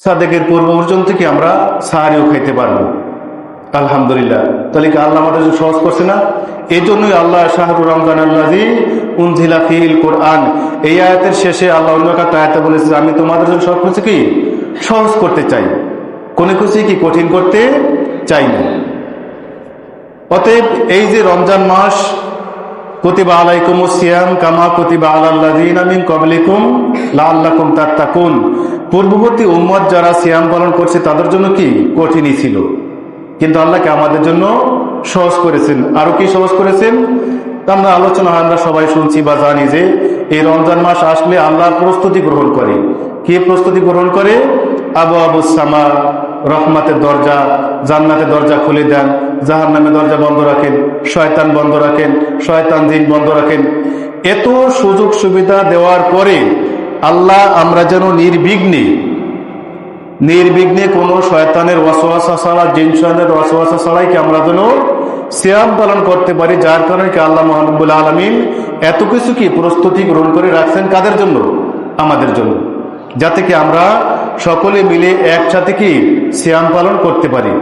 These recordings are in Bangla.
সাদেকের পূর্ব পর্যন্ত কি আমরা সাহারিও খাইতে পারবো। আলহামদুলিল্লাহ। তাহলে কি আল্লাহ আমাদের জন্য সহজ করছে না? এই জন্যই আল্লাহ শাহরুর রমজান আল্লাযী উনজিলা ফীহিল কোরআন, এই আয়াতের শেষে আল্লাহ অন্য একটা আয়াতে বলেছে আমি তোমাদের জন্য সব কিছু কি সহজ করতে চাই, কোনো কিছু কি কঠিন করতে চাই না। অতএব এই যে রমজান মাস, কুতিবা আলাইকুমুস সিয়াম কামা কুতিবা আলাল্লাযীনা মিন ক্বাবলিকুম লাআল্লাকুম তাত্তাকুন, পূর্ববর্তী উম্মত যারা সিয়াম পালন করছে তাদের জন্য কি কঠিনই ছিল, কিন্তু আল্লাহকে আমাদের জন্য সহজ করেছেন। আরো কি সহজ করেছেন? আমরা আলোচনা আমরা সবাই শুনছি বা জানি যে এই রমজান মাস আসলে আল্লাহ প্রস্তুতি গ্রহণ করে। কি প্রস্তুতি গ্রহণ করে? আবু আবুস সামা, রহমাতের দরজা, জান্নাতের দরজা খুলে দেন, জাহান্নামের দরজা বন্ধ রাখেন, শয়তান বন্ধ রাখেন, শয়তান জিন বন্ধ রাখেন। এত সুযোগ সুবিধা দেওয়ার পরে আল্লাহ আমরা যেন নির্বিঘ্নে কোনো শয়তানের ওয়াসওয়াসা ছাড়া, জিন শয়তানের ওয়াসওয়াসা ছাড়াই কি আমরা যেন সিয়াম পালন করতে পারি। যার কারণে কি আল্লাহ রব্বুল আলামিন এত কিছু কি প্রস্তুতি গ্রহণ করে রাখছেন কাদের জন্য? আমাদের জন্য, যাতে কি আমরা সকলে মিলে একসাথে কি সিয়াম পালন করতে পারি।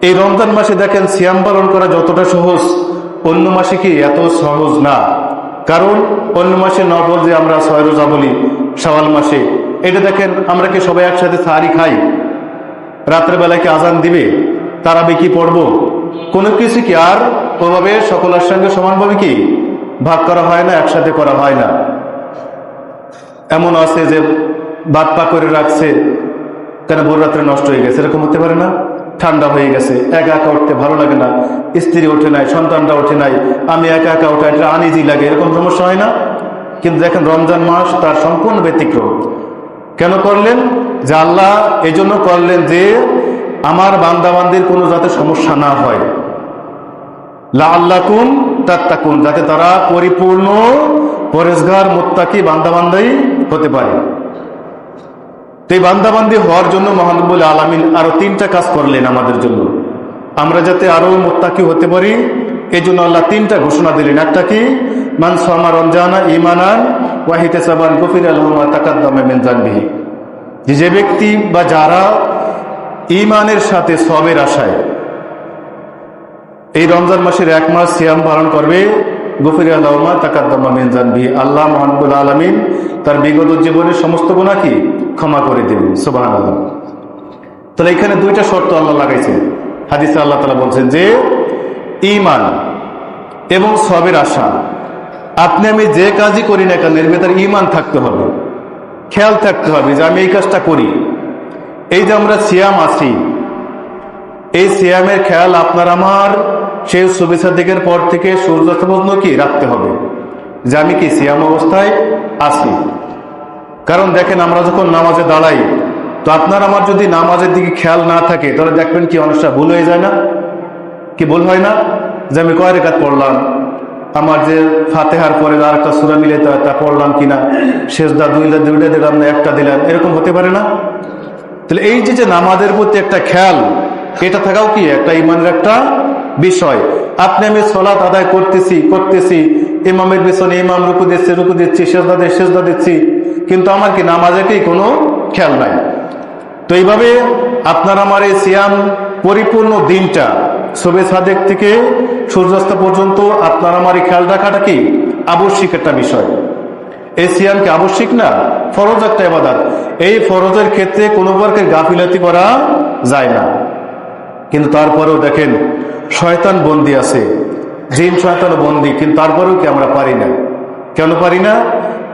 এই রমজান মাসে দেখেন সিয়াম পালন করা যতটা সহজ, অন্য মাসে কি এত সহজ না। কারণ অন্য মাসে নফল যে আমরা 6 রোজা বলি শাওয়াল মাসে, এটা দেখেন আমরা কি সবাই একসাথে সাহারি খাই, রাত্রে বেলায় কি আজান দিবে, তারাবি কি পড়বো, কোনো কিছু কি আর ওভাবে সকলের সঙ্গে সমানভাবে কি ভাগ করা হয় না, একসাথে করা হয় না। এমন আছে যে ভাত পা করে রাখছে, কেন ভোর রাত্রে নষ্ট হয়ে গেছে, এরকম হতে পারে না? ঠান্ডা হয়ে গেছে, একা একা উঠতে ভালো লাগে না, স্ত্রী ওঠে নাই, সন্তানটা ওঠে নাই, আমি একা একা উঠে, এটা আনইজি লাগে, এরকম সমস্যা হয় না? কিন্তু দেখেন রমজান মাস তার সম্পূর্ণ ব্যতিক্রম। কেন করলেন? যে আল্লাহ এই জন্য করলেন যে আমার বান্দাবান্দির কোনো যাতে সমস্যা না হয়, লাআল্লাকুম তাত্তাকুন, যাতে তারা পরিপূর্ণ পরেজগার মুত্তাকি বান্দাবান্দাই হতে পারে। এই বান্দাবান্দি হওয়ার জন্য মহান রব্বুল আলামিন আরো 3টা কাজ করলেন আমাদের জন্য, আমরা যাতে আরো মুত্তাকি হতে পারি। এই জন্য আল্লাহ 3টা ঘোষণা দিলেন। একটা কি? মান সামা রমজানা ঈমানান ওয়া ইহতিসাবান গুফিরা লাহু মা তাকাদ্দামা মিন যানবিহি, যে ব্যক্তি বা যারা ঈমানের সাথে সওয়াবের আশায় এই রমজান মাসের 1 মাস সিয়াম পালন করবে, গুফিরা লাহু মা তাকাদ্দামা মিন যানবিহি, আল্লাহ মহান রব্বুল আলামিন তার বিগত জীবনের সমস্ত গুনাহ কি ক্ষমা করে দেবেন। সুবহানাল্লাহ। তাহলে এখানে 2টা শর্ত আল্লাহ লাগাইছেন। হাদিসে আল্লাহ তাআলা বলছেন যে ঈমান এবং সওয়াবের আশা, আপনি আমি যে কাজই করি না কেন এর ভেতরে ঈমান থাকতে হবে, খেয়াল থাকতে হবে যে আমি এই কাজটা করি। এই যে আমরা সিয়াম আছি, এই সিয়ামের খেয়াল আপনার আমার সেই সুবিধা দিকের পর থেকে সূর্যাস্ত পর্যন্ত কি রাখতে হবে যে আমি কি সিয়াম অবস্থায় আছি। কারণ দেখেন আমরা যখন নামাজে দাঁড়াই, তো আপনার আমার যদি নামাজের দিকে খেয়াল না থাকে তাহলে দেখবেন কি অনেকটা ভুল হয়ে যায় না? কি ভুল হয় না? যে আমি কয় রাকাত পড়লাম, আমার যে ফাতিহার পরে আর একটা সূরা মিলে তা পড়লাম কিনা, সেজদা দুইটা দিলাম না একটা দিলাম, এরকম হতে পারে না? তাহলে এই যে নামাজের প্রতি একটা খেয়াল, এটা থাকাও কি একটা ইমানের একটা বিষয়। আপনি আমি সালাত আদায় করতেছি, ইমামের পিছনে ইমাম রুকু দিচ্ছি, সেজদা দিচ্ছি, কিন্তু আমার কি নামাজে কি কোনো খেয়াল নাই। তো এইভাবে আপনার আমার এই সিয়াম পরিপূর্ণ দিনটা শবে সাদেক থেকে সূর্যাস্ত পর্যন্ত আপনার আমার এই খেয়াল রাখাটা কি আবশ্যিক একটা বিষয়। এই সিয়াম কি আবশ্যিক না? ফরজ একটা ইবাদত। এই ফরজের ক্ষেত্রে কোনো প্রকার গাফিলাতি করা যায় না। কিন্তু তারপরেও দেখেন শয়তান বন্দী আছে, জিন শয়তানও বন্দী, কিন্তু তারপরেও কি আমরা পারি না। কেন পারি না?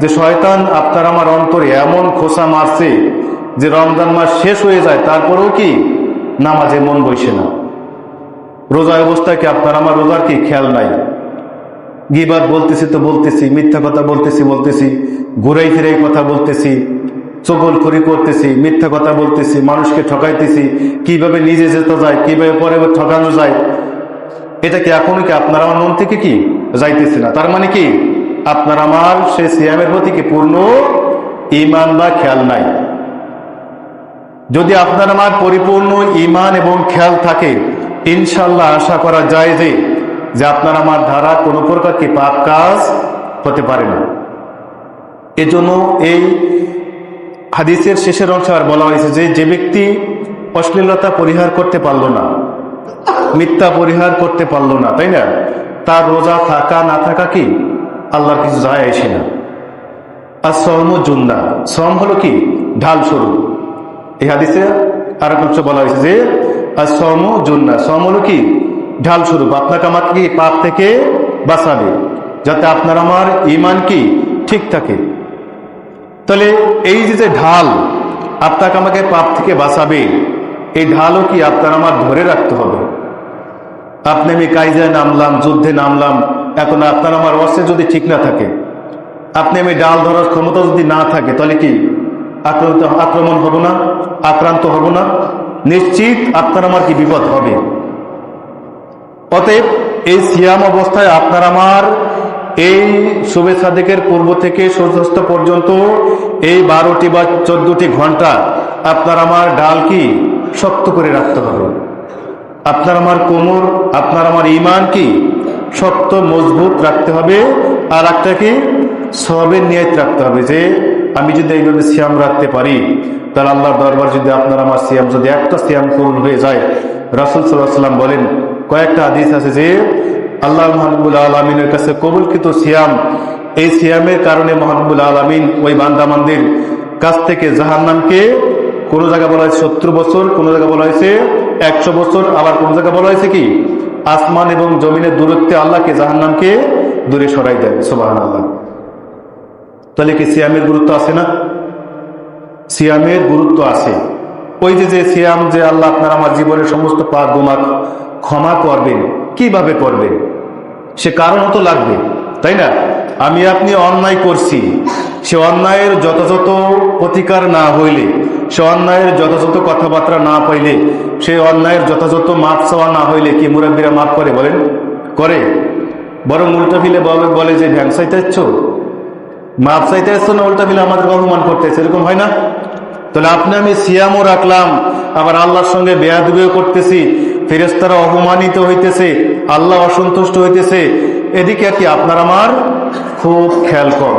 যে শয়তান আপনার আমার অন্তরে এমন খোঁচা মারছে যে রমজান মাস শেষ হয়ে যায় তারপরেও কি নামাজে মন বসে না। রোজা অবস্থায় কি আপনার আমার রোজার কি খেয়াল নাই, গীবাত বলতেছি, মিথ্যা কথা বলতেছি, ঘুরাই ফিরাই কথা বলতেছি, চগলখড়ি করতেছি, মিথ্যা কথা বলতেছি, মানুষকে ঠকাইতেছি, কিভাবে নিজে যেতে যায়, কিভাবে পরে ঠকানো যায়, এটা কি এখনো কি আপনার আমার মন থেকে কি যাইতেছে না। তার মানে কি আপনার আমার সেই সিয়ামের প্রতি কি পূর্ণ ঈমান বা খেয়াল নাই। যদি আপনার আমার পরিপূর্ণ ঈমান এবং খেয়াল থাকে, ইনশাআল্লাহ আশা করা যায় যে আপনার আমার দ্বারা কোনো প্রকার কি পাপ কাজ হতে পারে না। এজন্য এই হাদিসের শেষের অংশে আর বলা হয়েছে যে ব্যক্তি অশ্লীলতা পরিহার করতে পারলো না, মিথ্যা পরিহার করতে পারলো না, তাই না, তার রোজা থাকা না থাকা কি আল্লাহর কিছু যায় আসে না। আর সম জুন্না, সম হলো কি ঢাল স্বরূপ। এই হাদিসে আর এক অংশ বলা হয়েছে যে আর সম জুন্না, সম হলো কি ঢাল স্বরূপ, আপনাকে আমাকে কি পাপ থেকে বাঁচাবে, যাতে আপনার আমার ঈমান কি ঠিক থাকে। তাহলে এই যে ঢাল আপনাকে আমাকে পাপ থেকে বাঁচাবে, এই ঢালও কি আপনার আমার ধরে রাখতে হবে। আপনি আমি কাইজায় নামলাম, যুদ্ধে নামলাম, এখন আপনার আমার অস্ত্র যদি ঠিক না থাকে, আপনি আমি ডাল ধরার ক্ষমতা যদি না থাকে, তাহলে কি আক্রমণ হব না, আক্রান্ত হব না, নিশ্চিত আপনার আমার কি বিপদ হবে। অতএব এই সিয়াম অবস্থায় আপনার আমার এই শুভে সাদেকের পূর্ব থেকে সূর্যাস্ত পর্যন্ত এই 12টি বা 14টি ঘন্টা আপনার আমার ডাল কি শক্ত করে রাখতে হবে। আপনার আমার কোমর, আপনার আমার ঈমান কি শক্ত মজবুত রাখতে হবে। আর একটা কি সওয়াবের নিয়ত রাখতে হবে যে আমি যদি এইভাবে সিয়াম রাখতে পারি, তাহলে আল্লাহর দরবার যদি আপনার আমার সিয়াম যদি একটা সিয়াম কবুল হয়ে যায়। রাসূল সাল্লাল্লাহু আলাইহি ওয়াসাল্লাম বলেন, কয়েকটা হাদিস আছে যে আল্লাহ রাব্বুল আলামিনের কাছে কবুলকৃত সিয়াম, এই সিয়ামের কারণে রাব্বুল আলামিন ওই বান্দাবান্দির কাছ থেকে জাহান্নামকে, কোন জায়গায় বলা হয়েছে 70 বছর, কোন জায়গায় বলা হয়েছে 100 বছর, আবার কোন জায়গায় বলা হয়েছে কি আসমান এবং জমিনের দূরত্বে আল্লাহকে জাহান্নামকে দূরে সরাই দেয়। সুবহানাল্লাহ। তাহলে কি সিয়ামের গুরুত্ব আছে না? সিয়ামের গুরুত্ব আছে। ওই যে সিয়াম যে আল্লাহ আপনার আমার জীবনের সমস্ত পাপ গুনাহ ক্ষমা করবেন, কিভাবে করবেন সে কারণ তো লাগবে, তাই না? আমি আপনি অন্যায় করছি, সে অন্যায়ের যথাযথ প্রতিকার না হইলে, সে অন্যায়ের যথাযথ কথাবার্তা না পাইলে, সে অন্যায়ের যথাযথ মাপ চাওয়া না হইলে কি মুরব্বীরা মাফ করে বলেন? করে? বরং উল্টা ফিলে বলে যে ভ্যান চাইতে ইচ্ছ, মাপ চাইতে ইচ্ছ না, উল্টা ফিলে আমাদের অপমান করতেছে, এরকম হয় না? তাহলে আপনি আমি সিয়ামও রাখলাম, আবার আল্লাহর সঙ্গে বেয়াদবিও করতেছি, ফেরেশতারা অপমানিত হইতেছে, আল্লাহ অসন্তুষ্ট হইতেছে, এদিকে কি আপনার আমার খুব খেয়াল কম।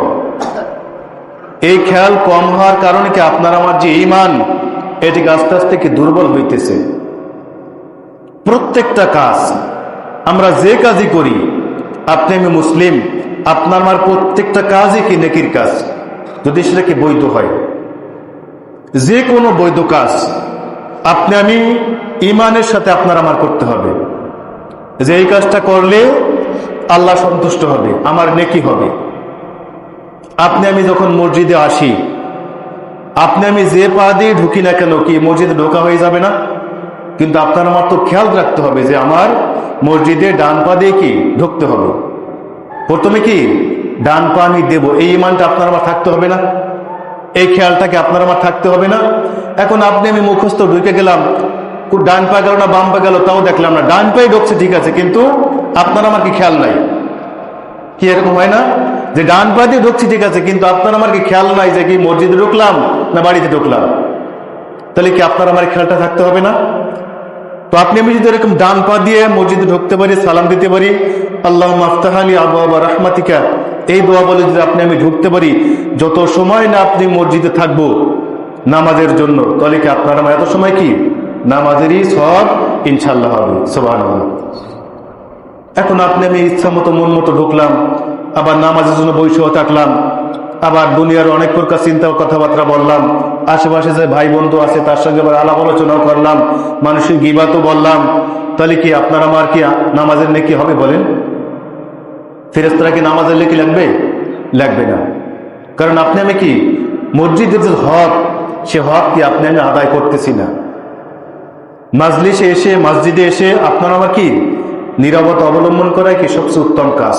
এই খেয়াল কম হওয়ার কারণে কি আপনার আমার যে ঈমান, এটিকে আস্তে আস্তে কি দুর্বল হইতেছে। প্রত্যেকটা কাজ আমরা যে কাজই করি, আপনি আমি মুসলিম, আপনার আমার প্রত্যেকটা কাজই কি নেকির কাজ, যদি সেটা কি বৈধ হয়। যে কোনো বৈধ কাজ আপনি আমি ঈমানের সাথে আপনার আমার করতে হবে, যে এই কাজটা করলে আল্লাহ সন্তুষ্ট হবে, আমার নেকি হবে। আপনি আমি যখন মসজিদে আসি, আপনি আমি যে পা দিয়ে ঢুকি না কেন, কি মসজিদে ঢোকা হয়ে যাবে না? কিন্তু আপনার আমার তো খেয়াল রাখতে হবে যে আমার মসজিদে ডান পা দিয়ে কি ঢুকতে হবে, প্রথমে কি ডান পা আমি দেবো, এই ঈমানটা আপনার আমার থাকতে হবে না? এই খেয়ালটাকে আপনার আমার থাকতে হবে না? এখন আপনি আমি মুখস্থ ঢুকে গেলাম, ডান পা গেল না বাম পা গেল তাও দেখলাম না, ডান পায়ে ঢুকছে ঠিক আছে, কিন্তু আপনার আমার কি খেয়াল নাই? কি এরকম হয় না যে ডান পা দিয়ে ঢুকছি ঠিক আছে, কিন্তু আপনার আমার কি খেয়াল নাই যে কি মসজিদে ঢুকলাম না বাড়িতে ঢুকলাম? তাহলে কি আপনার আমার খেয়ালটা থাকতে হবে না? তো আপনি আমি যদি এরকম ডান পা দিয়ে মসজিদে ঢুকতে পারি, সালাম দিতে পারি, আল্লাহুম্মা আফতাহ লি আবওয়াবা রাহমাতিকা, এই দোয়া বলে যদি আপনি আমি ঢুকতে পারি, যত সময় না আপনি মসজিদে থাকবো নামাজের জন্য, তাহলে কি আপনার আমার এত সময় কি নামাজেরই সব ইনশাআল্লাহ হবে। সুবহানাল্লাহ। এখন আপনি আমি ইচ্ছা মতো মন মতো ঢুকলাম, আবার নামাজের জন্য বৈশাখ থাকলাম, আবার দুনিয়ার অনেক প্রকার চিন্তা কথাবার্তা বললাম, আশেপাশে যে ভাই বন্ধু আছে তার সঙ্গে আবার আলাপ আলোচনা করলাম, মানুষের গীবাতও বললাম, তাহলে কি আপনার আমার কি নামাজের নেকি হবে বলেন? ফেরেশতারা কি নামাজের নেকি লাগবে? লাগবে না। কারণ আপনি আমি কি মসজিদের যে হক, সে হক কি আপনি আমি আদায় করতেছি না। মাজলিসে এসে, মসজিদে এসে আপনার আমার কি নীরবতা অবলম্বন করাই কি সবচেয়ে উত্তম কাজ।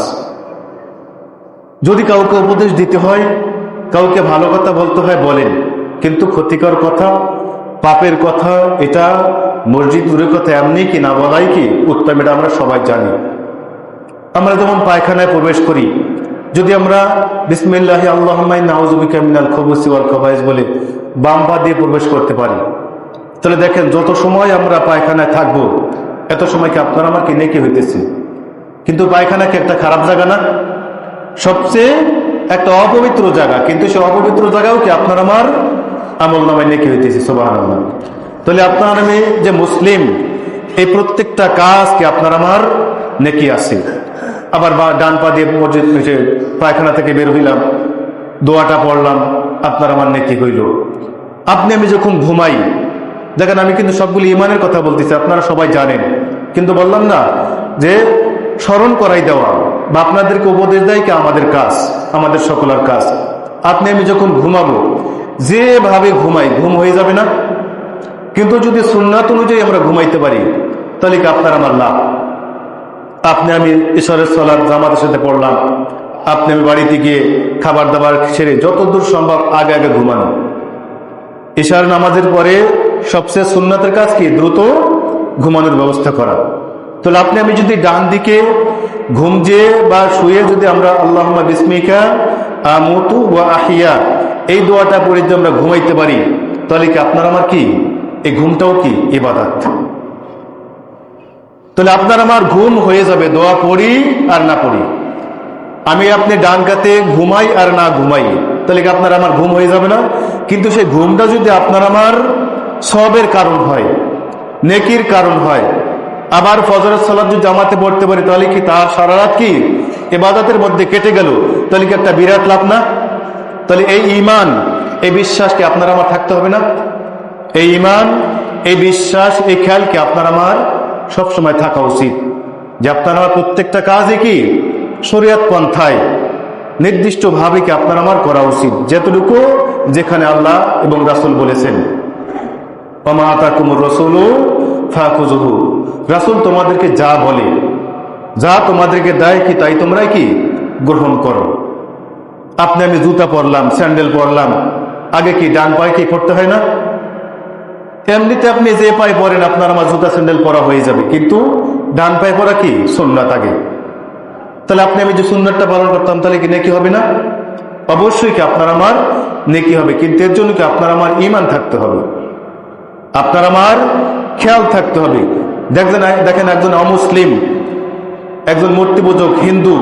যদি কাউকে উপদেশ দিতে হয়, কাউকে ভালো কথা বলতে হয় বলেন, কিন্তু ক্ষতিকর কথা, পাপের কথা, এটা মসজিদ দূরের কথা এমনি কি না বলাই কি উত্তম, এটা আমরা সবাই জানি। আমরা যেমন পায়খানায় প্রবেশ করি, যদি আমরা বিসমিল্লাহি আল্লাহুম্মা ইন্না আউযু বিকা মিনাল খুবুসি ওয়াল খাবাইস বলে বাম পা দিয়ে প্রবেশ করতে পারি, তাহলে দেখেন যত সময় আমরা পায়খানায় থাকবো, এত সময় কি আপনার আমার কি নেকি হইতেছে। কিন্তু পায়খানা কি একটা খারাপ জায়গা না? সবচেয়ে একটা অপবিত্র জায়গা, কিন্তু সে অপবিত্র জায়গাও কি আপনার আমার আমল নামায় নেকি হইতেছে। সুবহানাল্লাহ। তাহলে আপনার আমি যে মুসলিম, এই প্রত্যেকটা কাজ কি আপনার আমার নেকি আছে। আবার ডান পা দিয়ে মসজিদ পায়খানা থেকে বের হইলাম, দোয়াটা পড়লাম, আপনার আমার নেকি হইল। আপনি আমি যখন ঘুমাই, দেখেন আমি কিন্তু সবগুলি ইমানের কথা বলতেছি, আপনারা সবাই জানেন, কিন্তু বললাম না যে স্মরণ করাই দেওয়া বা আপনাদেরকে উপদেশ দেয় কি আমাদের কাজ, আমাদের সকলের কাজ। আপনি আমি যখন ঘুমাবো, যেভাবে ঘুমাই ঘুম হয়ে যাবে না? কিন্তু যদি সুন্নাত অনুযায়ী আমরা ঘুমাইতে পারি, তাহলে কি আপনার আমার লাভ। আপনি আমি ঈশ্বরের সালাত জামাতের সাথে পড়লাম, আপনি আমি বাড়িতে গিয়ে খাবার দাবার সেরে যতদূর সম্ভব আগে আগে ঘুমানো। ইশার নামাজের পরে সবচেয়ে সুন্নাতের কাজ কি? দ্রুত ঘুমানোর ব্যবস্থা করা। তাহলে আপনি আমি যদি ডান দিকে ঘুম যেয়ে বা শুয়ে যদি আমরা আল্লাহুম্মা বিসমিকা আমুতু ওয়া আহিয়া এই দোয়াটা পড়ে যদি আমরা ঘুমাইতে পারি, তাহলে কি আপনার আমার কি এই ঘুমটাও কি ইবাদত। তাহলে আপনার আমার ঘুম হয়ে যাবে দোয়া পড়ি আর না পড়ি। আমি আপনি ডান কাতে ঘুমাই আর না ঘুমাই, তাহলে কি আপনার আমার ঘুম হয়ে যাবে না? কিন্তু সেই ঘুমটা যদি আপনার আমার সওয়াবের কারণ হয়, নেকির কারণ হয়, আবার ফজরের সালাত যদি জামাতে পড়তে পারি, তাহলে কি তার সারা রাত কি ইবাদতের মধ্যে কেটে গেল, তাহলে কি একটা বিরাট লাভ না? তাহলে এই ঈমান, এই বিশ্বাস কি আপনার আমার থাকতে হবে না? এই ঈমান, এই বিশ্বাস, এই খেয়াল কি আপনার আমার সবসময় থাকা উচিত যে আপনার আমার প্রত্যেকটা কাজে কি শরীয়ত পন্থায় নির্দিষ্ট ভাবে কি আপনার আমার করা উচিত, যেটুকু যেখানে আল্লাহ এবং রাসূল বলেছেন। ওমা আতাকুমুর রাসূলু ফাখুযুহু, রাসূল তোমাদেরকে যা বলে, যা তোমাদেরকে দেয় কি তাই তোমরাই কি গ্রহণ করো। আপনি আমি জুতা পরলাম, স্যান্ডেল পরলাম, আগে কি ডান পায়ে কি করতে হয় না? এমনিতে আপনি যে পায়ে পরেন আপনার আমার জুতা স্যান্ডেল পরা হয়ে যাবে, কিন্তু ডান পায়ে পরা কি সুন্নাত আগে। তাহলে আপনি আমি যে সুন্নাতটা পালন করতাম, তাহলে কি নেকি হবে না? অবশ্যই কি আপনার আমার নেকি হবে, কিন্তু এর জন্য কি আপনার আমার ঈমান থাকতে হবে, আপনার আমার খেয়াল থাকতে হবে। দেখেন একজন অমুসলিম, একজন মূর্তি পূজক হিন্দু,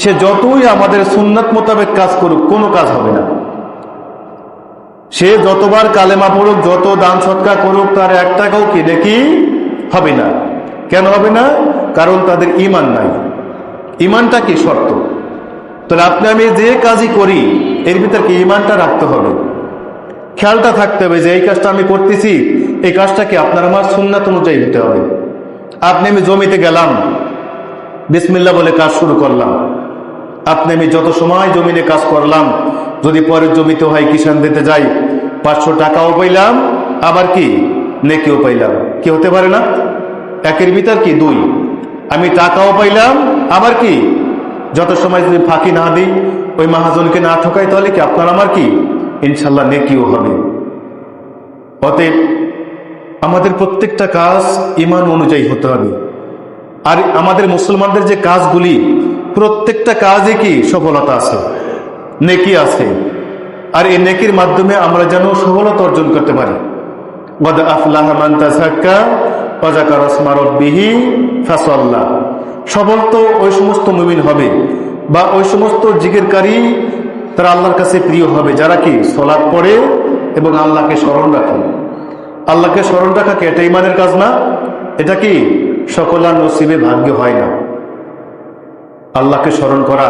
সে যতই আমাদের সুন্নাত মোতাবেক কাজ করুক, কোনো কাজ হবে না। সে যতবার কালেমা পড়ুক, যত দান সৎকার করুক, তার এক টাকাও কি নেকি হবে না। কেন হবে না? কারণ তাদের ঈমান নাই। ঈমানটা কি শর্ত। তাহলে আপনি আমি যে কাজই করি এর ভিতর কি ঈমানটা রাখতে হবে, খেয়ালটা থাকতে হবে যে এই কাজটা আমি করতেছি, এই কাজটা কি আপনার আমার সুন্নাত অনুযায়ী হতে হবে। আপনি আমি জমিতে গেলাম, বিসমিল্লাহ বলে কাজ শুরু করলাম, আপনি আমি যত সময় জমিনে কাজ করলাম, যদি পরের জমিতে হয় কিষান দিতে যাই, 500 টাকাও পাইলাম, আবার কি নেকিও পাইলাম। কি হতে পারে না? একের ভিতর কি দুই, আমি টাকাও পাইলাম, আবার কি যত সময় যদি ফাঁকি না দিই, ওই মহাজনকে না ঠকাই, তাহলে কি আপনার আমার কি ইনশাল্লাহ নেকিও হবে। অতএব আমাদের প্রত্যেকটা কাজ ঈমান অনুযায়ী হতে হবে। আর আমাদের মুসলমানদের যে কাজগুলি, প্রত্যেকটা কাজে কি সফলতা আছে, নেকি আছে। আর এই নেকির মাধ্যমে আমরা যেন সফলতা অর্জন করতে পারি। ওয়াদ আফলাহা মান তাযাক্কা ওয়া যাকারা ইসমা রাব্বিহি ফাসাল্লা। সফল তো ওই সমস্ত মুমিন হবে বা ওই সমস্ত জিকিরকারী, তারা আল্লাহর কাছে প্রিয় হবে যারা কি সালাত পড়ে এবং আল্লাহকে স্মরণ রাখে। আল্লাহকে স্মরণ রাখা কি এটা ঈমানের কাজ না? এটা কি সকলের নসিবে ভাগ্য হয় না। আল্লাহকে স্মরণ করা,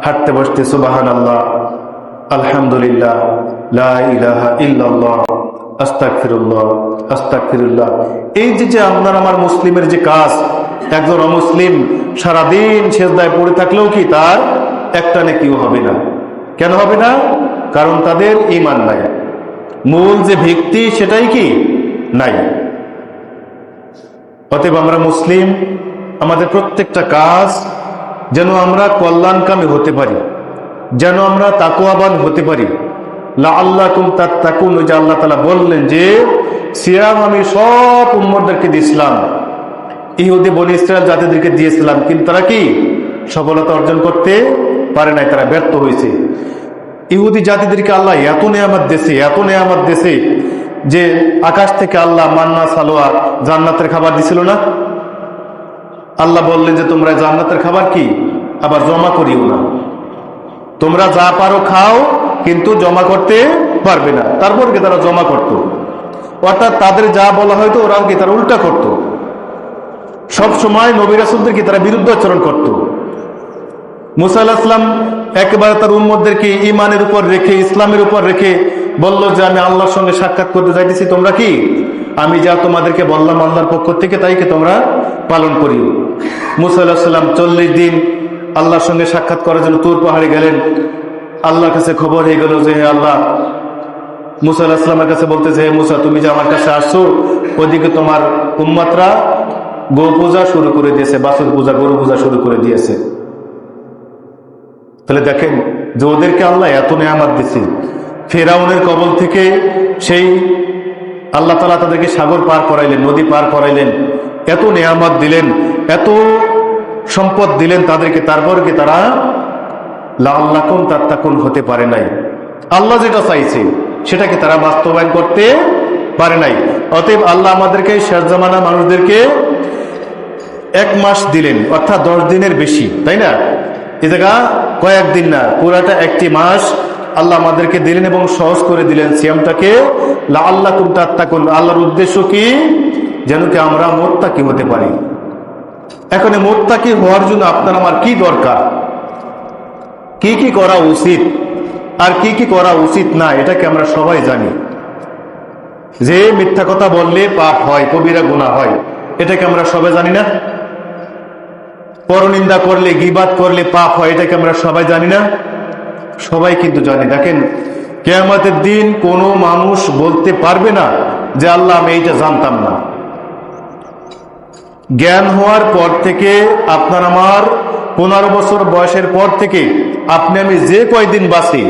হাঁটতে বসতে সুবহানাল্লাহ, আলহামদুলিল্লাহ, লা ইলাহা ইল্লাল্লাহ, আস্তাগফিরুল্লাহ, আস্তাগফিরুল্লাহ, এই যে আপনার আমার মুসলিমের যে কাজ, একজন অমুসলিম সারাদিন সিজদায় পড়ে থাকলেও কি তার একটা নেকিও হবে না। কেন হবে না? কারণ তাদের ঈমান নাই, মূল যে ভিত্তি সেটাই কি নাই। অতএব আমরা মুসলিম, আমাদের প্রত্যেকটা কাজ যেন আমরা কল্যাণকামী হতে পারি, যেন আমরা তাকওয়াবান হতে পারি। লাআল্লাকুম তাত্তাকুন, যে আল্লাহ তাআলা বললেন যে সিয়াম আমি সব উম্মতদেরকে দিয়েছিলাম, ইহুদি বনি ইসরায়েল জাতিদেরকে দিয়েছিলাম, কিন্তু তারা কি সফলতা অর্জন করতে পারে নাই, তারা ব্যর্থ হয়েছে। ইহুদি জাতিদেরকে আল্লাহ এত নেয়ামত দিয়েছে, এত নেয়ামত দিয়েছে যে আকাশ থেকে আল্লাহ মান্না সালোয়া জান্নাতের খাবার দিছিল না। আল্লাহ বললেন যে তোমরা জান্নাতের খাবার কি আবার জমা করিও না, তোমরা যা পারো খাও, কিন্তু জমা করতে পারবে না। তারপর কি তারা জমা করত, অর্থাৎ তাদের যা বলা হয়তো ওরা কি তারা উল্টা করত। সব সময় নবী রাসূলদের কি তারা বিরুদ্ধাচরণ করত। মুসা আলাইহিস সালাম একেবারে তার উম্মতদেরকে ঈমানের উপর রেখে, ইসলামের উপর রেখে বলল যে আমি আল্লাহর সঙ্গে সাক্ষাৎ করতে যাইতেছি, তোমরা কি আমি যা তোমাদেরকে বললাম আল্লাহর পক্ষ থেকে তাইকে তোমরা পালন করিও। মুসা আলাইহিস সালাম 40 দিন আল্লাহর সঙ্গে সাক্ষাৎ করার জন্য তুর পাহাড়ে গেলেন। আল্লাহর কাছে খবর হয়ে গেল যে হে আল্লাহ, মুসা আলাইহিস সালামের কাছে বলতেছে, হে মুসা, তুমি যে আমার কাছে আসছো, ওদিকে তোমার উম্মতরা গো পূজা শুরু করে দিয়েছে, বাছুর পূজা, গরু পূজা শুরু করে দিয়েছে। তাহলে দেখেন যে ওদেরকে আল্লাহ এত নেয়ামত দিচ্ছে। ফেরাউনের কবল থেকে সেই আল্লাহ তাআলা তাদেরকে সাগর পার করাইলেন, নদী পার করাইলেন, এত নেয়ামত দিলেন, এত সম্পদ দিলেন তাদেরকে, তারপর কি তারা লাআল্লাকুম তাত্তাকুন হতে পারে নাই। আল্লাহ যেটা চাইছে সেটাকে তারা বাস্তবায়ন করতে পারে নাই। অতএব আল্লাহ আমাদেরকে শেষ জামানা মানুষদেরকে 1 মাস দিলেন, অর্থাৎ 10 দিনের বেশি, তাই না? এ জায়গা কয়েকদিন না, পুরাটা 1টি মাস আল্লাহ আমাদেরকে দিলেন এবং সহজ করে দিলেন সিয়ামটাকে। লাআল্লাকুম তাত্তাকুন, আল্লাহর উদ্দেশ্য কি? যেন কি আমরা মুত্তাকি হতে পারি। এখন মুত্তাকি হওয়ার জন্য আপনার আমার কি দরকার, কি কি করা উচিত আর কি কি করা উচিত না, এটাকে আমরা সবাই জানি। যে মিথ্যা কথা বললে পাপ হয়, কবিরা গুনাহ হয়, এটাকে আমরা সবাই জানি না? পরনিন্দা করলে, গীবাত করলে পাপ হয়, এটাকে আমরা সবাই জানি না? সবাই কিন্তু জানি। দেখেন কিয়ামতের দিন কোনো মানুষ বলতে পারবে না যে আল্লাহ আমি এইটা জানতাম না। জ্ঞান হওয়ার পর থেকে আপনার আমার 15 বছর বয়সের পর থেকে আপনি আমি যে কয়দিন বাঁচি,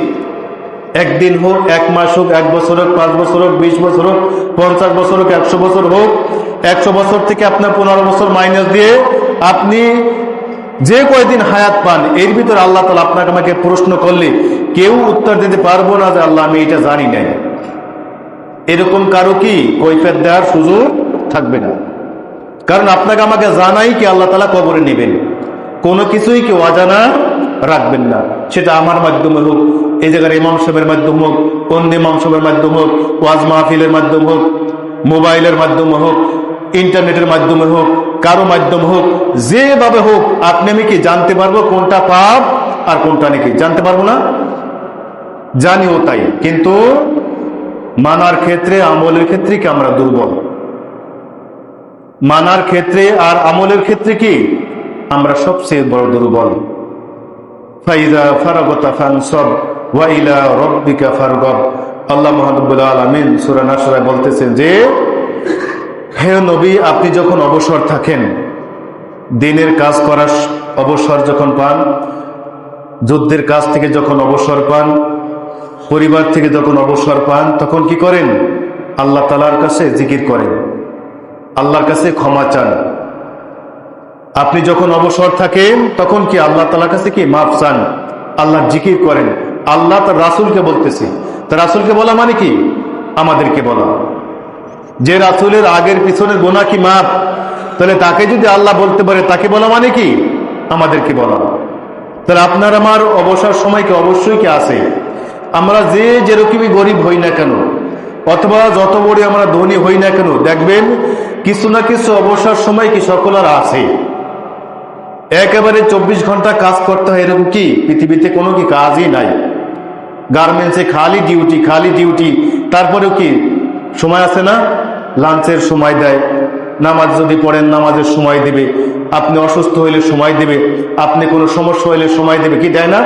1 দিন হোক, 1 মাস হোক, 1 বছর হোক, 5 বছর হোক, 20 বছর হোক, 50 বছর হোক, 100 বছর হোক, 100 বছর থেকে আপনার 15 বছর মাইনাস দিয়ে আপনি যে কয়দিন হায়াত পান, এর ভিতরে আল্লাহ তাআলা আপনাকে আমাকে প্রশ্ন করলে কেউ উত্তর দিতে পারবো না যে আল্লাহ আমি এটা জানি নাই। এরকম কারো কি কৈফিয়ত দেওয়ার সুযোগ থাকবে না। কারণ আপনাকে আমাকে জানাই কি আল্লাহ তাআলা কবরে নেবেন, কোনো কিছুই কেউ অজানা রাখবেন না। সেটা আমার মাধ্যমে হোক, এই জায়গার ইমাম সাহেবের মাধ্যমে হোক, অন্য ইমাম সাহেবের মাধ্যমে হোক, ওয়াজ মাহফিলের মাধ্যমে হোক, মোবাইলের মাধ্যমে হোক, ইন্টারনেটের মাধ্যমে হোক, কারো মাধ্যম হোক, যেভাবে হোক আপনি আমি কি জানতে পারবো কোনটা পাপ আর কোনটা নাকি জানতে পারবো না? জানিও তাই, কিন্তু মানার ক্ষেত্রে, আমলের ক্ষেত্রে কি আমরা দুর্বল। মানার ক্ষেত্রে আর আমলের ক্ষেত্রে কি আমরা সবচেয়ে বড় দুর্বল। ফাইযা ফারাগতা ফানসাব ওয়া ইলা রাব্বিকা ফারগাব। আল্লাহ রাব্বুল আলামিন সূরা নাসরে বলতেছেন যে হে নবী, আপনি যখন অবসর থাকেন, দিনের কাজ করার অবসর যখন পান, যুদ্ধের কাজ থেকে যখন অবসর পান, পরিবার থেকে যখন অবসর পান, তখন কি করেন? আল্লাহ তাআলার কাছে জিকির করেন, আল্লাহর কাছে ক্ষমা চান। আপনি যখন অবসর থাকেন তখন কি আল্লাহ তাআলার কাছে কি মাফ চান, আল্লাহর জিকির করেন। আল্লাহ তার রাসূলকে বলতেছে, তার রাসূলকে বলা মানে কি? আমাদেরকে বলা। যে রাসূলের আগের পিছনের গুনাহ কি মাফ, তাহলে তাকে যদি আল্লাহ বলতে পারে, তাকে বলা মানে কি? আমাদেরকে বলা। তাহলে আপনার আমার অবসর সময় কি অবশ্যই কি আছে? আমরা যে যেরকমই গরিব হই না কেন, অথবা যত বড় আমরা ধনী হই না কেন, দেখবেন কিছু না কিছু অবসর সময় কি সকলের আছে। একেবারে 24 ঘন্টা কাজ করতে হয় এরকম কি পৃথিবীতে কোনো কি কাজই নাই। গার্মেন্টসে খালি ডিউটি, খালি ডিউটি। তারপরেও কি সময় আছে না? লাঞ্চের সময় দেয়, নামাজ যদি পড়েন নামাজের সময় দেবে, আপনি অসুস্থ হইলে সময় দেবে, আপনি কোনো সমস্যা হইলে সময় দেবে, কি দেয় না?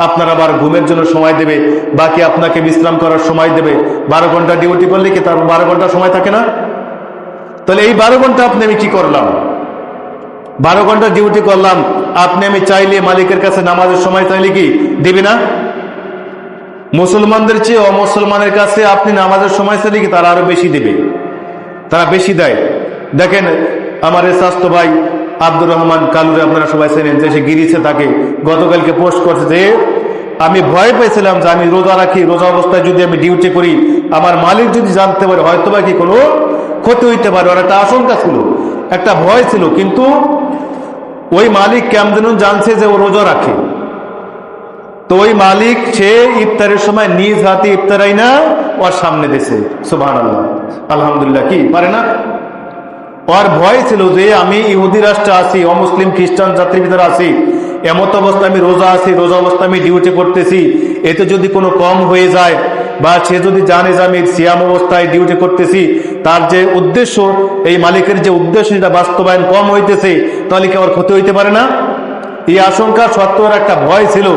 আপনার আবার ঘুমের জন্য সময় দেবে, বাকি আপনাকে বিশ্রাম করার সময় দেবে। 12 ঘন্টা ডিউটি করলে কি তার 12 ঘন্টা সময় থাকে না? তাহলে এই 12 ঘন্টা আপনি আমি কি করলাম? 12 ঘন্টা ডিউটি করলাম, আপনি আমি চাইলে মালিকের কাছে নামাজের সময় চাইলে কি দিবে না? মুসলমানদের চেয়ে অমুসলমানের কাছে আপনি নামাজের সময় চাইলে কি তারা আরো বেশি দিবে, তারা বেশি দেয়। দেখেন আমার স্বাস্থ্য ভাই আব্দুর রহমান কালুরে আপনারা সবাই চেনেন, যে সে গিরিছে, তাকে গতকালকে পোস্ট করছে যে আমি ভয় পেয়েছিলাম যে আমি রোজা রাখি, রোজা অবস্থায় যদি আমি ডিউটি করি, আমার মালিক যদি জানতে পারে হয়তো বা কি কোনো ক্ষতি হইতে পারে। ওর একটা আশঙ্কা ছিল, একটা ভয় ছিল, কিন্তু ওই মালিক কেমন জানছে যে ও রোজা রাখে। তো ওই মালিক সে ইফতারের সময় নিজ হাতে ইফতারাই না ওর সামনে দিছে। সুবহানাল্লাহ, আলহামদুলিল্লাহ। কি পারে না? ওর ভয় ছিল যে আমি ইহুদি রাষ্ট্রে আছি, অমুসলিম খ্রিস্টান জাতির ভিতরে আছি, এমত অবস্থায় আমি রোজা আছি, রোজা অবস্থায় আমি ডিউটি করতেছি, এতে যদি কোনো কম হয়ে যায় বা সে যদি জানে যে আমি সিয়াম অবস্থায় ডিউটি করতেছি, তার যে উদ্দেশ্য, এই মালিকের যে উদ্দেশ্য সেটা বাস্তবায়ন কম হইতেছে, তাহলে কি আমার ক্ষতি হইতে পারে না? এই আশঙ্কা সত্ত্বেও একটা ভয় ছিল।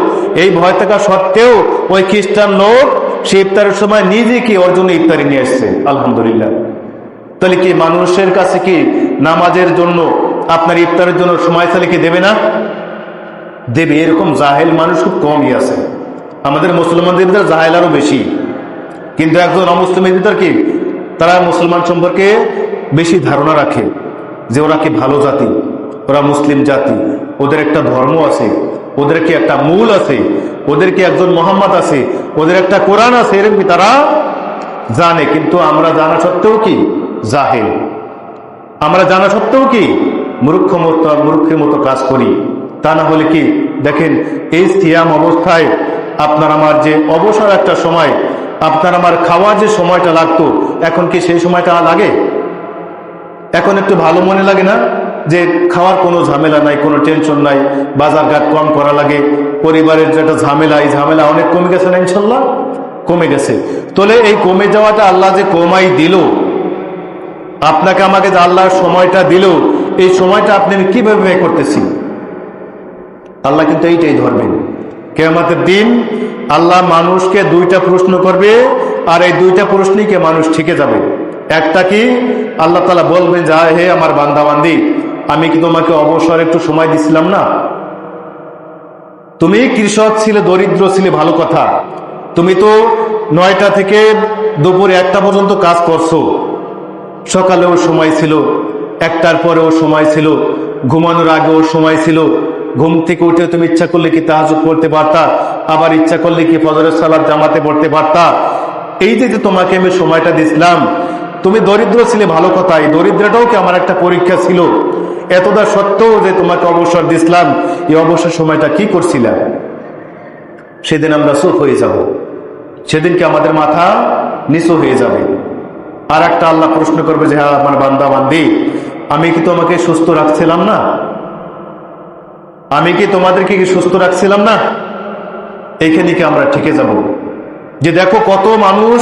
এই ভয় থাকা সত্ত্বেও ওই খ্রিস্টান লোক সে ইফতারের সময় নিজে কি ওর জন্য ইফতারি নিয়ে আসছে। আলহামদুলিল্লাহ। তাহলে কি মানুষের কাছে কি নামাজের জন্য, আপনার ইফতারের জন্য সময় চাইলে কি দেবে না? দেবে। এরকম জাহেল মানুষ খুব কমই আছে। আমাদের মুসলমানদের ভিতরে জাহেল আরো বেশি, কিন্তু একজন অমুসলিমের ভিতর কি তারা মুসলমান সম্পর্কে বেশি ধারণা রাখে যে ওরা কি ভালো জাতি, ওরা মুসলিম জাতি, ওদের একটা ধর্ম আছে, ওদের কি একটা মূল আছে, ওদের কি একজন মোহাম্মদ আছে, ওদের একটা কোরআন আছে, এরকম তারা জানে। কিন্তু আমরা জানা সত্ত্বেও কি জাহেল, আমরা জানা সত্ত্বেও কি মূর্খের মতো কাজ করি। তা না হলে কি দেখেন, এই সিয়াম অবস্থায় আপনার আমার যে অবসর একটা সময়, আপনার আমার খাওয়ার যে সময়টা লাগতো, এখন কি সেই সময়টা লাগে? এখন একটু ভালো মনে লাগে না যে খাওয়ার কোনো ঝামেলা নাই, কোনো টেনশন নাই, বাজার ঘাট কম করা লাগে, পরিবারের যেটা ঝামেলা, এই ঝামেলা অনেক কমে গেছে না? ইনশাল্লাহ কমে গেছে। তাহলে এই কমে যাওয়াটা আল্লাহ যে কমাই দিল, আপনাকে আমাকে যে আল্লাহর সময়টা দিল, এই সময়টা আপনি কিভাবে ব্যয় করতেছি? আল্লাহ কিন্তু এইটাই ধরবেন। কিয়ামতের দিন আল্লাহ মানুষকে দুইটা প্রশ্ন করবে, আর এই দুইটা প্রশ্নকে মানুষ ঠিকে যাবে। একটা কি, আল্লাহ তাআলা বলবেন যে হে আমার বান্দা বান্দি, আমি কি তোমাকে অবসর একটু সময় দিছিলাম না? তুমি কৃষক ছিলে, দরিদ্র ছিলে, ভালো কথা, তুমি তো 9টা থেকে দুপুর 1টা পর্যন্ত কাজ করছো, সকালেও সময় ছিল, 1টার পরেও সময় ছিল, ঘুমানোর আগেও সময় ছিল, ঘুম থেকে উঠে তুমি ইচ্ছা করলে কি তাহাজ্জুদ পড়তে পারতা, আবার ইচ্ছা করলে কি ফজরের সালাত জামাতে পড়তে পারতা। এই যে তোমাকে আমি সময়টা দিছিলাম, তুমি দরিদ্র ছিলে, ভালো কথা, এই দরিদ্রটাও কি আমার একটা পরীক্ষা ছিল। এতটা সত্ত্বেও যে তোমাকে অবসর দিছিলাম, এই অবসর সময়টা কি করছিলাম? সেদিন আমরা চুপ হয়ে যাব, সেদিনকে আমাদের মাথা নিচু হয়ে যাবে। আর একটা আল্লাহ প্রশ্ন করবে যে হ্যাঁ আমার বান্দা বান্দি, আমি কি তোমাকে সুস্থ রাখছিলাম না? আমি কি তোমাদেরকে কি সুস্থ রাখছিলাম না? এইখানে কি আমরা ঠেকে যাব যে দেখো কত মানুষ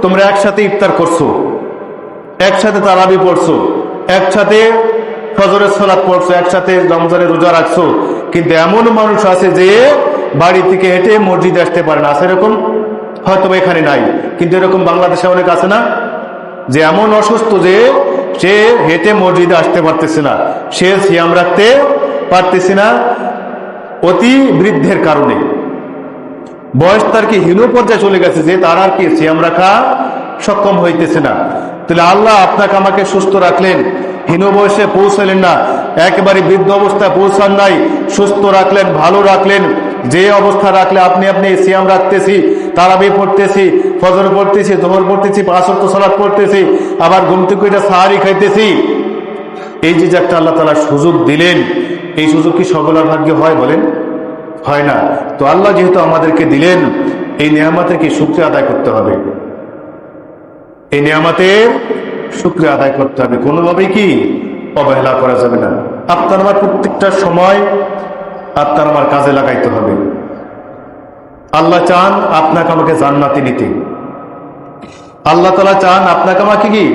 তোমরা একসাথে ইফতার করছো, একসাথে তারাবি পড়ছো, একসাথে ফজরের সালাত পড়ছো, একসাথে রমজানের রোজা রাখছো, কিন্তু এমন মানুষ আছে যে বাড়ি থেকে হেঁটে মসজিদে আসতে পারে না। আছে এরকম? হয়তো এখানে নাই, কিন্তু এরকম বাংলাদেশে অনেক আছে না, যে এমন অসুস্থ যে সে হেঁটে মসজিদে আসতে পারতেছে না, সে সিয়াম রাখতে পারতেছে না অতি বৃদ্ধের কারণে। বয়স তার কি হীন পর্যায়ে চলে গেছে যে তার আর কি সিয়াম রাখা সক্ষম হইতেছে না। তাহলে আল্লাহ আপনাকে আমাকে সুস্থ রাখলেন, হীন বয়সে পৌঁছালেন না, একেবারে বৃদ্ধ অবস্থায় পৌঁছান নাই, সুস্থ রাখলেন, ভালো রাখলেন। যে অবস্থা রাখলে আপনি সিয়াম রাখতেছি, তারাবি পড়তেছি, ফজর পড়তেছি, যোহর পড়তেছি, 5 ওয়াক্ত সালাত পড়তেছি, আবার ঘুম থেকে উঠে সাহারি খাইতেছি। এই যে একটা আল্লাহ তাআলা সুযোগ দিলেন, এই সুযোগ কি সকলের ভাগ্যে হয় বলেন? হয় না। তো আল্লাহ যেহেতু আমাদেরকে দিলেন, এই নিয়ামতের কি শুকরিয়া আদায় করতে হবে, এই নিয়ামতের শুকরিয়া আদায় করতে হবে, কোনোভাবেই কি অবহেলা করা যাবে না। আপনার আমার প্রত্যেকটা সময় আপনার আমার কাজে লাগাইতে হবে। আল্লাহ চান আপনাকে আমাকে জান্নাতে নিতে, আল্লাহ তাআলা চান আপনাকে আমাকে কি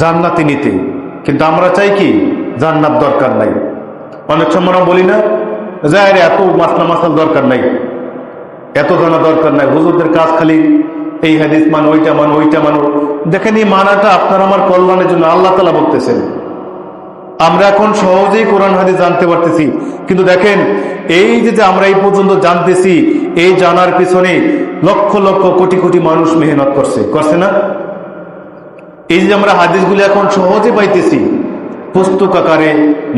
জান্নাতে নিতে, কিন্তু আমরা চাই কি জান্নাত দরকার নাই। অনেক সময় আমরা বলি না যে এত মাসলা দরকার নাই, এত জানা দরকার নাই, হুজুরদের কাজ খালি এই হাদিস মান, ওইটা মান, ওইটা মানো। দেখেন এই মানাটা আপনার আমার কল্যাণের জন্য আল্লাহ তাআলা বলতেছেন। আমরা এখন সহজেই কোরআন হাদিস জানতে পারতেছি, কিন্তু দেখেন এই যে আমরা এই পর্যন্ত জানতেছি, এই জানার পিছনে লক্ষ লক্ষ কোটি কোটি মানুষ মেহনত করছে না? এই যে আমরা হাদিসগুলি এখন সহজে পাইতেছি, পুস্তক আকারে,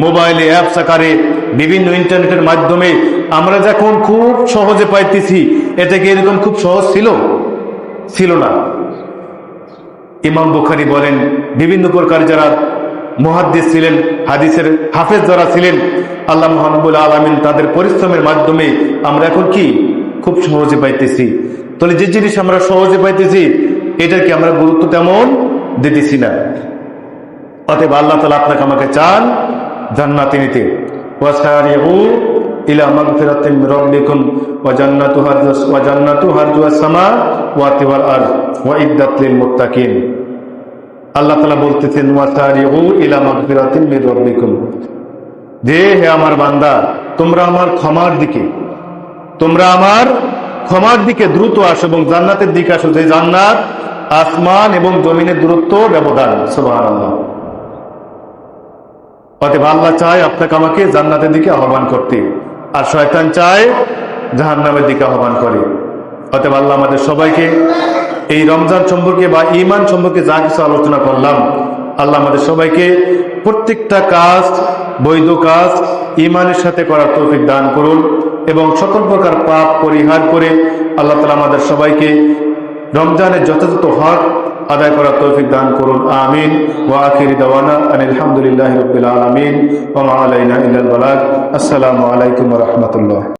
মোবাইলে অ্যাপস আকারে, বিভিন্ন ইন্টারনেটের মাধ্যমে আমরা যখন খুব সহজে পাইতেছি, এটা কি এরকম খুব সহজ ছিল না। ইমাম বুখারী বলেন, বিভিন্ন প্রকার যারা মুহাদ্দিস ছিলেন, হাদিসের হাফেজ যারা ছিলেন, আল্লাহ রাব্বুল আলামিন তাদের পরিশ্রমের মাধ্যমে আমরা এখন কি খুব সহজে পাইতেছি। তাহলে যে জিনিস আমরা সহজে পাইতেছি এটাকে আমরা গুরুত্ব তেমন দিতেছি না। অতএব আল্লাহ তাআলা আপনাকে আমাকে চান জান্নাতে নিতে। ওয়াসারিউ ইলা মাগফিরাতিন মির রাব্বিকুম ওয়া জান্নাতু আরজুহাস সামাওয়াতি ওয়াল আরদ ওয়া ইদ্দাত লিল মুত্তাকিন। আল্লাহ তাআলা বলতেছেন ওয়াসারিউ ইলা মাগফিরাতিন মির রাব্বিকুম, যে হে আমার বান্দা তোমরা আমার ক্ষমার দিকে দ্রুত আসো এবং জান্নাতের দিকে আসো, যে জান্নাত আসমান এবং জমিনের দূরত্ব ব্যবধান। সুবহানাল্লাহ। অতএব আল্লাহ চায় আপনাকে আমাকে জান্নাতের দিকে আহ্বান করতে, আর শয়তান চায় জাহান্নামের দিকে আহ্বান করে। অতএব আল্লাহ আমাদের সবাইকে এই রমজান সম্পর্কে বা ঈমান সম্পর্কে যা কিছু আলোচনা করলাম, আল্লাহ আমাদের সবাইকে প্রত্যেকটা কাজ, বৈধ কাজ ঈমানের সাথে করার তৌফিক দান করুন এবং সকল প্রকার পাপ পরিহার করে আল্লাহ তাআলা আমাদের সবাইকে রমজানের যথাযথ হক আদায় করার তৌফিক দান করুন। আমিন। ওয়া আখিরি দাওয়ানা আনিল হামদুলিল্লাহি রাব্বিল আলামিন ওয়া মা আলাইনা ইল্লাল বালাগ। আসসালামু আলাইকুম ওয়া রাহমাতুল্লাহ।